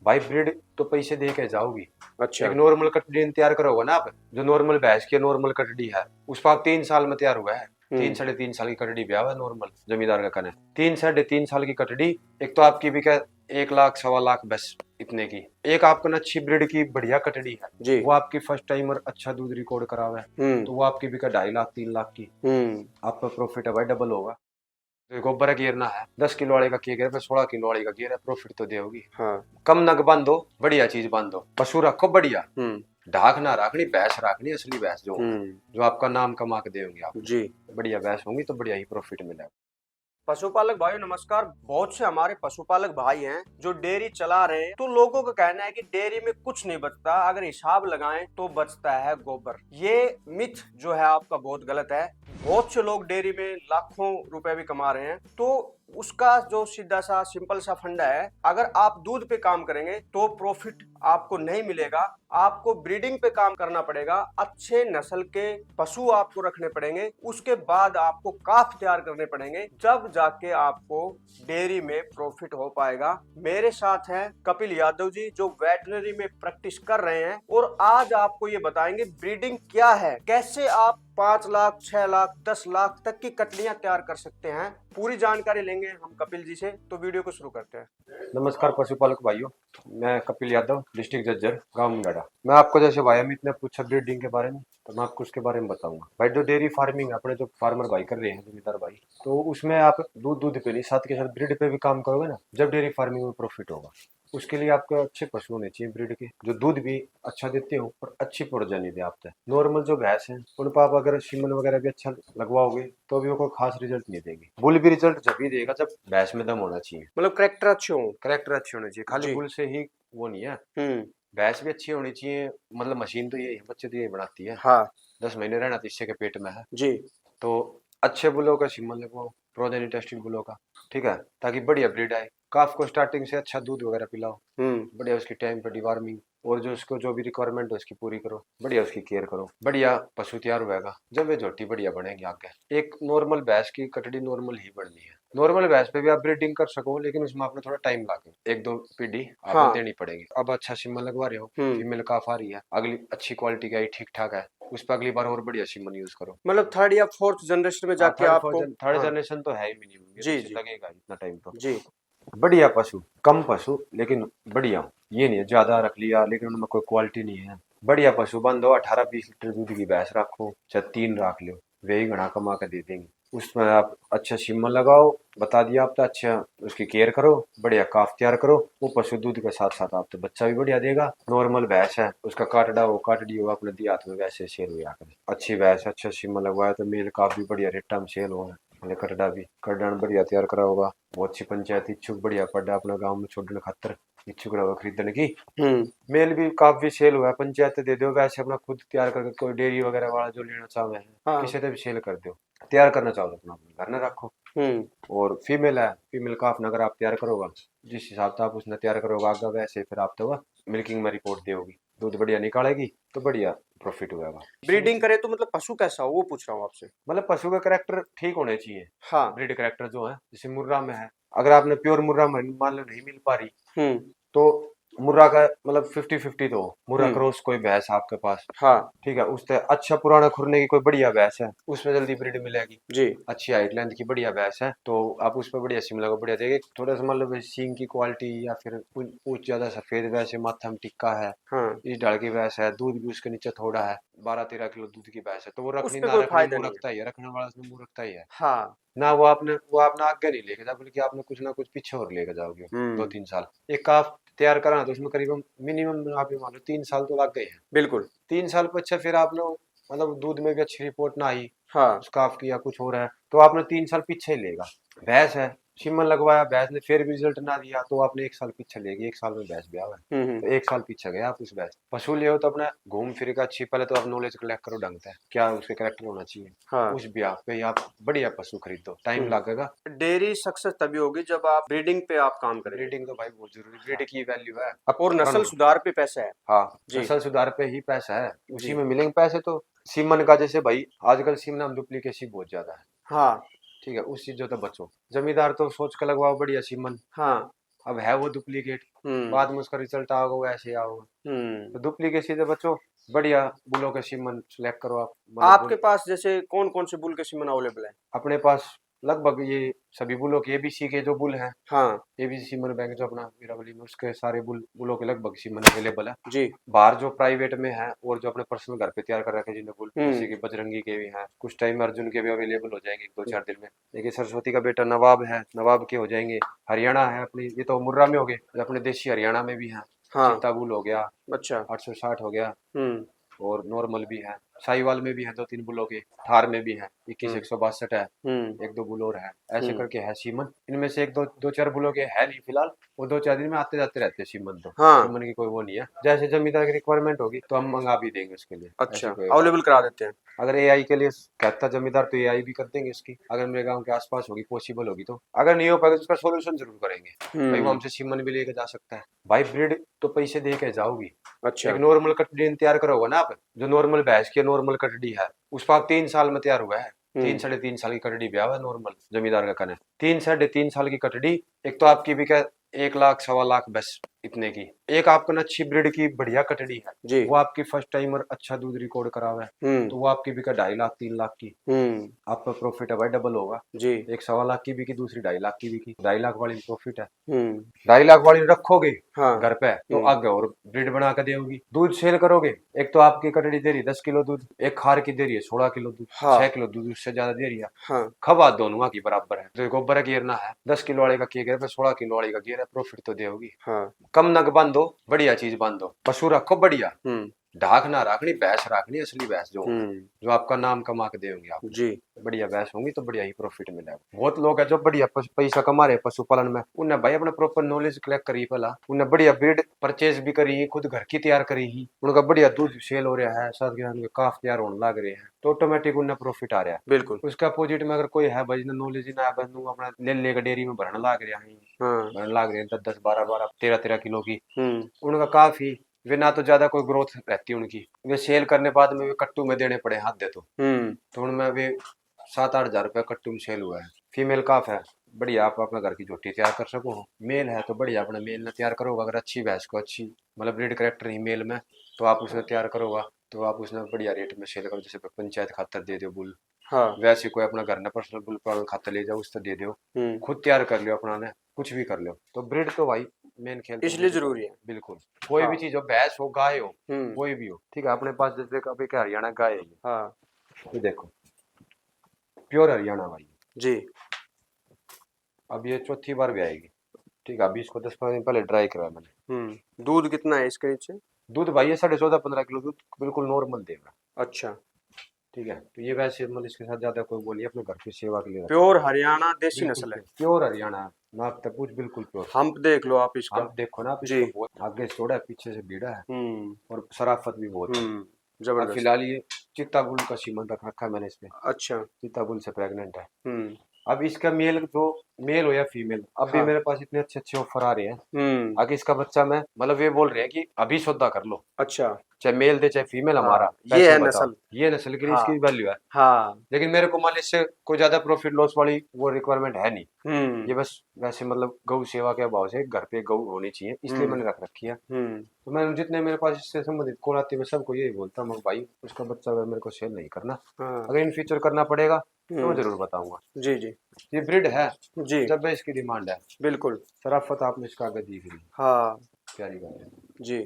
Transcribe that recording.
भाई ब्रीड तो पैसे दे के जाओगी। अच्छा। एक नॉर्मल कटड़ी तैयार करोगे ना आप, जो नॉर्मल भैंस की नॉर्मल कटड़ी है, उस पर आप 3 साल में तैयार हुआ है। 3 साढ़े 3 साल की कटड़ी ब्याह है नॉर्मल जमींदार का कने। 3 साढ़े 3 साल की कटड़ी, एक तो आपकी भी क्या 1 लाख 1.25 लाख बस इतने की। एक आपको ना अच्छी ब्रीड की बढ़िया कटड़ी है जी। वो आपकी फर्स्ट टाइमर अच्छा दूध रिकॉर्ड करावे, तो वो आपकी भी क्या 2.5 लाख 3 लाख की। आपका प्रॉफिट है भाई डबल होगा। तो गोबर गिरना है 10 किलो वाले का किया गिर पे 16 किलो वाले का गिर है, प्रॉफिट तो देगी। हाँ। कम नग बांधो, बढ़िया चीज बांधो, पशु रखो बढ़िया, ढाक ना रखनी, भैंस रखनी असली भैंस जो आपका नाम कमा के देंगे आप जी। बढ़िया भैंस होंगी तो बढ़िया ही प्रॉफिट मिलेगा। पशुपालक भाइयों नमस्कार। बहुत से हमारे पशुपालक भाई हैं जो डेयरी चला रहे हैं, तो लोगों का कहना है कि डेयरी में कुछ नहीं बचता, अगर हिसाब लगाएं तो बचता है गोबर। ये मिथ जो है आपका बहुत गलत है। बहुत से लोग डेयरी में लाखों रुपए भी कमा रहे हैं। तो उसका जो सीधा सा सिंपल सा फंडा है, अगर आप दूध पे काम करेंगे तो प्रॉफिट आपको नहीं मिलेगा। आपको ब्रीडिंग पे काम करना पड़ेगा, अच्छे नस्ल के पशु आपको रखने पड़ेंगे, उसके बाद आपको काफ तैयार करने पड़ेंगे, जब जाके आपको डेयरी में प्रॉफिट हो पाएगा। मेरे साथ हैं कपिल यादव जी जो वेटनरी में प्रैक्टिस कर रहे हैं, और आज आपको ये बताएंगे ब्रीडिंग क्या है, कैसे आप 5 लाख 6 लाख 10 लाख तक की कटलियां तैयार कर सकते हैं। पूरी जानकारी लेंगे हम कपिल जी से, तो वीडियो को शुरू करते हैं। नमस्कार पशुपालक भाइयों, मैं कपिल यादव, डिस्ट्रिक्ट जज्जर, गांव मुंडाड़ा। मैं आपको जैसे भाई अमित ने पूछा ब्रीडिंग के बारे में, तो मैं आपको उसके बारे में बताऊंगा। भाई जो डेयरी फार्मिंग अपने जो फार्मर भाई कर रहे हैं, जमींदार भाई, तो उसमें आप दूध पे नहीं साथ के साथ ब्रीड पे भी काम करोगे ना, जब डेयरी फार्मिंग में प्रॉफिट होगा। उसके लिए आपको अच्छे पशु होने चाहिए ब्रीड के, जो दूध भी अच्छा देते हो और अच्छी प्रजनन दे आपको। नॉर्मल जो भैंस है उन पर आप अगर सीमन वगैरह भी अच्छा लगवाओगे तो भी वो कोई खास रिजल्ट नहीं देगी। बुल भी रिजल्ट जब भी देगा जब भैंस में दम होना चाहिए, मतलब करेक्टर अच्छे हो। करेक्टर अच्छे होने चाहिए, खाली जी। बुल से ही वो नहीं है। भैंस भी अच्छी होनी चाहिए, मतलब मशीन तो यही है, बच्चे तो यही बनाती है। हाँ। 10 महीने रहना तो इससे के पेट में है। जी। तो अच्छे बुलों का सीमन लगवाओ, प्रोजेनी टेस्टिंग बुलों का, ठीक है, ताकि बढ़िया ब्रीड आए। काफ को स्टार्टिंग से अच्छा दूध वगैरह पिलाओ, बढ़िया उसकी टाइम पर डिवार्मिंग, और जो उसको जो भी रिक्वायरमेंट है उसकी पूरी करो, बढ़िया उसकी केयर करो, बढ़िया पशु तैयार होगा। जब वे झोटी बढ़िया बनेगी आगे। एक नॉर्मल भैंस की कटड़ी नॉर्मल ही बननी है। नॉर्मल भैंस पे भी आप ब्रीडिंग कर सको, लेकिन उसमें आपने थोड़ा टाइम लागे, 1-2 पीढ़ी आपको हाँ। देनी पड़ेगी। अब अच्छा सीमन लगवा रहे हो, फीमेल काफ आ रही है, अगली अच्छी क्वालिटी का ठीक ठाक है, उस पर अगली बार और बढ़िया सीमन यूज करो। मतलब थर्ड या फोर्थ जनरेशन में जाके आपको थर्ड जनरेशन तो है ही मिनिमम, जी ये जी लगेगा इतना टाइम तो। जी। बढ़िया पशु, कम पशु लेकिन बढ़िया, ये नहीं है ज्यादा रख लिया लेकिन उनमें कोई क्वालिटी नहीं है। बढ़िया पशु बन दो, 18-20 लीटर दूध की भैंस रखो, चाहे 3 रख लो, वे ही घना कमा कर दे देंगे। उसमें आप अच्छा सीमन लगाओ, बता दिया आप तो, अच्छा उसकी केयर करो, बढ़िया काफ तैयार करो, वो पशु दूध के साथ साथ आप तो बच्चा भी बढ़िया देगा। नॉर्मल भैंस है, उसका काटड़ा हो काटड़ी हो अपने दिया हाथ में, वैसे सेल हुआ करे। अच्छी भैंस है, अच्छा सीमन लगवाया तो मेल काफ भी बढ़िया रेटा में सेल हो, कटड़ा भी कटड़ा बढ़िया तैयार करा होगा। बहुत अच्छी पंचायत इच्छुक बढ़िया पड़ा अपना गांव में छोड़ने खातर, इच्छुक रहो खरीदने की। मेल भी काफी सेल हुआ है, पंचायत दे दो, वैसे अपना खुद तैयार करके कोई डेयरी वगैरह वाला जो लेना चाहो है, हाँ। किसी से भी सेल कर दो। तैयार करना चाहो तो अपना घर में रखो। और फीमेल है, फीमेल काफ अगर आप तैयार करोगे, जिस हिसाब से आप उसने तैयार करोगे आगे, वैसे फिर आप तो मिल्किंग में रिपोर्ट दोगी, दूध बढ़िया निकालेगी तो बढ़िया प्रॉफिट होगा। ब्रीडिंग करे तो मतलब पशु कैसा हो वो पूछ रहा हूँ आपसे। मतलब पशु का करेक्टर ठीक होने चाहिए। हाँ। ब्रीड करेक्टर जो है, जैसे मुर्रा में है, अगर आपने प्योर मुर्रा मान लो नहीं मिल पा रही, तो मुर्रा का मतलब 50-50 तो मुर्रा क्रॉस कोई भैंस आपके पास, हाँ। ठीक है, उससे अच्छा पुराना खुरने की कोई बढ़िया भैंस है, उसमें जल्दी ब्रीड मिलेगी जी। अच्छी हाइट लेंथ की बढ़िया भैंस है, तो आप उस पर बढ़िया सिम लगाओ, बढ़िया देगी। थोड़ा सा मतलब सींग की क्वालिटी या फिर पूछ ज्यादा सफेद भैंस है, माथा में टिक्का है, हाँ। इस ढाल की भैंस है, दूध भी उसके नीचे थोड़ा है, 12-13 किलो दूध की भैंस है, तो वो उस रखनी पे ना कोई रखनी फायदा मुंह नहीं है। रखता ही है, रखने वाला उसमें मुंह रखता ही है हाँ। ना। वो आपने आगे नहीं लेके जा, बल्कि आपने कुछ ना कुछ पीछे और लेके जाओगे। 2-3 साल एक काफ तैयार कराना तो उसमें करीबन मिनिमम आप ये मान लो 3 साल तो लग गए हैं। बिल्कुल। 3 साल पर अच्छा फिर आपने मतलब दूध में भी अच्छी रिपोर्ट ना आई हाँ। उस काफ की या कुछ हो रहा है, तो आपने 3 साल पीछे ही लेगा। भैंस है, सीमन लगवाया, भैंस ने फिर भी रिजल्ट ना दिया, तो आपने 1 साल पीछे लेगी, 1 साल में भैंस ब्याह है, तो 1 साल पीछे गया आप उस भैंस। पशु ले हो तो अपना घूम फिर का अच्छी, पहले तो आप नॉलेज कलेक्ट करो ढंग से, क्या उसके करेक्टर होना चाहिए। हाँ। उस ब्याह पे ही आप बढ़िया पशु खरीदो, टाइम लगेगा। डेयरी सक्सेस तभी होगी जब आप ब्रीडिंग पे आप काम करेंगे। ब्रीडिंग तो भाई बहुत जरूरी, ब्रीड की वैल्यू है। और नस्ल सुधार पे पैसा है। हाँ, जी। नस्ल सुधार पे ही पैसा है, उसी जी। में मिलेंगे पैसे। तो सीमन का जैसे भाई आजकल सीमन में डुप्लीकेसी बहुत ज्यादा है, हाँ। ठीक है, उस चीजों तो बचो। जमींदार तो सोच कर लगवाओ बढ़िया सीमन, हाँ। अब है वो डुप्लीकेट, बाद में उसका रिजल्ट आओगे वो ऐसे आओगे। तो डुप्लीकेट से बचो, बढ़िया बुलों के सीमन सेलेक्ट करो आप। मतलब आपके पास जैसे कौन कौन से बुल के सीमन अवेलेबल है? अपने पास लगभग ये सभी बुलों के एबीसी के जो बुल हैं, हाँ एबीसी सीमन बैंक जो अपना वीरावली में, उसके सारे बुलों के लगभग सीमन अवेलेबल है। जी। बाहर जो प्राइवेट में है और जो अपने पर्सनल घर पे तैयार कर रखे जिन्हें बुल, जैसे कि बजरंगी के भी हैं, कुछ टाइम अर्जुन के भी अवेलेबल हो जाएंगे 2-4 दिन में। देखिए सरस्वती का बेटा नवाब है, नवाब के हो जाएंगे। हरियाणा है अपनी, ये तो मुर्रा में हो गए, अपने देशी हरियाणा में भी है। हाँ चीता बुल हो गया, अच्छा 860 हो गया, हम्म और नॉर्मल भी है। साहिवाल में भी है 2-3 बुलों के, थार में भी है 21-162 है, हम्म 1-2 बुल और है, ऐसे करके है सीमन। इनमें से 1-2-4 बुलों के है नहीं फिलहाल, वो 2-4 दिन में आते जाते रहते हैं सीमन। तो हाँ सीमन की कोई वो नहीं है, जैसे जमींदार की रिक्वायरमेंट होगी तो हम मंगा भी देंगे उसके लिए, अच्छा ऐसी कोई बात। अवेलेबल करा देते हैं। अगर एआई के लिए कहता जमींदार तो एआई भी कर देंगे इसकी, अगर मेरे गांव के आसपास होगी पॉसिबल होगी तो। अगर नहीं हो पाएगा तो उसका सोल्यूशन जरूर करेंगे भाई, वो हमसे सीमन भी लेके जा सकता है भाई। ब्रीड तो पैसे दे के जाओगी। अच्छा एक नॉर्मल कटड़ी तैयार करोगे ना आप, जो नॉर्मल भैंस की नॉर्मल कटड़ी है, उस पर आप 3 साल में तैयार हुआ है। 3-3.5 साल की कटड़ी ब्याह है नॉर्मल जमींदार का कने, 3-3.5 साल की कटड़ी। एक तो आपकी भी क्या 1 लाख 1.25 लाख बस इतने की। एक आपको ना अच्छी ब्रीड की बढ़िया कटड़ी है, जी वो आपकी फर्स्ट टाइमर अच्छा दूध रिकॉर्ड करा हुआ है, तो वो आपकी बिका 2.5 लाख 3 लाख की। आपका प्रॉफिट है भाई, डबल होगा जी। एक 1.25 लाख की बिकी, दूसरी 2.5 लाख की बिकी, 2.5 लाख वाली में प्रॉफिट है। हम्म 2.5 लाख वाली रखोगे हाँ घर पे तो आगे और ब्रीड बना कर देगी। दूध सेल करोगे, एक तो आपकी कटड़ी दे रही 10 किलो दूध, एक खार की दे रही है 16 किलो दूध, हाँ 6 किलो दूध उससे ज्यादा दे रही है। हाँ खबा दोनों की बराबर है, तो गोबर गिरना है 10 किलो वाले का किए गिर पे 16 किलो वाले का गिर है, प्रॉफिट तो देगी। हाँ कम नग बांधो, बढ़िया चीज बांधो, पशु रखो बढ़िया, हम्म ढाक ना रखनी, भैंस रखनी असली भैंस जो आपका नाम कमा के देंगे आप। जी बढ़िया भैंस होंगी तो बढ़िया ही प्रॉफिट मिलेगा। बहुत लोग हैं जो बढ़िया पैसा कमा रहे हैं पशुपालन में, उन्हें भाई अपने प्रॉपर नॉलेज कलेक्ट करी, पहला उन्हें बढ़िया ब्रीड परचेज भी करी, खुद घर की तैयार करी ही, उनका बढ़िया दूध सेल हो रहा है, साथ के उनके काफ तैयार होने लग रहे हैं, तो ऑटोमेटिक उन्हें प्रॉफिट आ रहा है। बिल्कुल। उसके अपोजिट में अगर कोई है भाई जिन्हें नॉलेज ही ना है, बस अपना ले लेकर डेयरी में भरने लग रहा है, हाँ भरने लग रहे हैं 10-10 12-12 13-13 किलो की, उनका काफी वे ना तो ज्यादा कोई ग्रोथ रहती है उनकी, वे सेल करने बाद में वे कट्टू में देने पड़े हाथ दे तो उनमें वे 7-8 हजार रुपया कट्टू में सेल हुआ है। फीमेल काफ है बढ़िया, आप अपना घर की झोटी तैयार कर सको। मेल है तो बढ़िया अपना मेल में तैयार करोगे, अगर अच्छी भैंस को अच्छी मतलब ब्रीड करेक्टर ही मेल में, तो आप उसमें तैयार करोगा तो आप उसमें बढ़िया रेट में सेल करो। जैसे पंचायत खातर दे दो बुल, हाँ वैसे कोई अपना घर में पर्सनल बुल पालन खातर ले जाओ उससे दे दो, खुद तैयार कर लो अपना ने, कुछ भी कर लो। तो ब्रीड तो भाई मेन खेल इसलिए जरूरी है। बिल्कुल। कोई भी चीज हो, भैंस हो गाय हो हम्म कोई भी हो, ठीक है। अपने पास जैसे अभी क्या हरियाणा गाय है, हाँ ये देखो प्योर हरियाणा भाई, जी। अब ये चौथी बार भी आएगी, ठीक है। अभी इसको 10-15 दिन पहले ड्राई करा मैंने। दूध कितना है इसके नीचे? दूध भाई ये 14.5-15 किलो दूध बिल्कुल नॉर्मल देगा। अच्छा ठीक है, तो ये वैसे मतलब इसके साथ ज्यादा कोई बोलिए, अपने घर की सेवा के लिए प्योर हरियाणा देसी नस्ल है। प्योर हरियाणा, नाक तक कुछ बिल्कुल प्योर। हम्प देख लो आप इसका, हम देखो ना आप जी। इसको, बहुत आगे से थोड़ा है, पीछे से भीड़ा है और शराफत भी बहुत है। अब जबरदस्त। फिलहाल ये चित्ता बुल का सीमन रख रखा है मैंने इसमें, अच्छा चित्ता बुल से प्रेग्नेंट है। अब इसका मेल जो मेल हो या फीमेल, अब भी मेरे पास इतने अच्छे अच्छे ऑफर आ रहे हैं, आगे इसका बच्चा मैं मतलब ये बोल रहे हैं कि अभी सौदा कर लो, अच्छा चाहे मेल दे चाहे फीमेल, हमारा ये है बताओ। नस्ल, ये नस्ल के लिए इसकी वैल्यू है। हाँ लेकिन मेरे को मान लीजिए इससे कोई ज्यादा प्रॉफिट लॉस वाली वो रिक्वायरमेंट है नहीं, ये बस वैसे मतलब गौ सेवा के अभाव से घर पे गौ होनी चाहिए इसलिए मैंने रख रखी है। तो मैं जितने मेरे पास इससे संबंधित कॉल आती है मैं सबको यही बोलता हूँ भाई उसका बच्चा अगर मेरे को सेल नहीं करना, अगर इन फ्यूचर करना पड़ेगा तो मैं जरूर बताऊंगा। जी जी ये ब्रीड है जी, जब इसकी डिमांड है, बिल्कुल। शराफत आपने इसका आगे दी हुई, हाँ प्यारी बात है जी।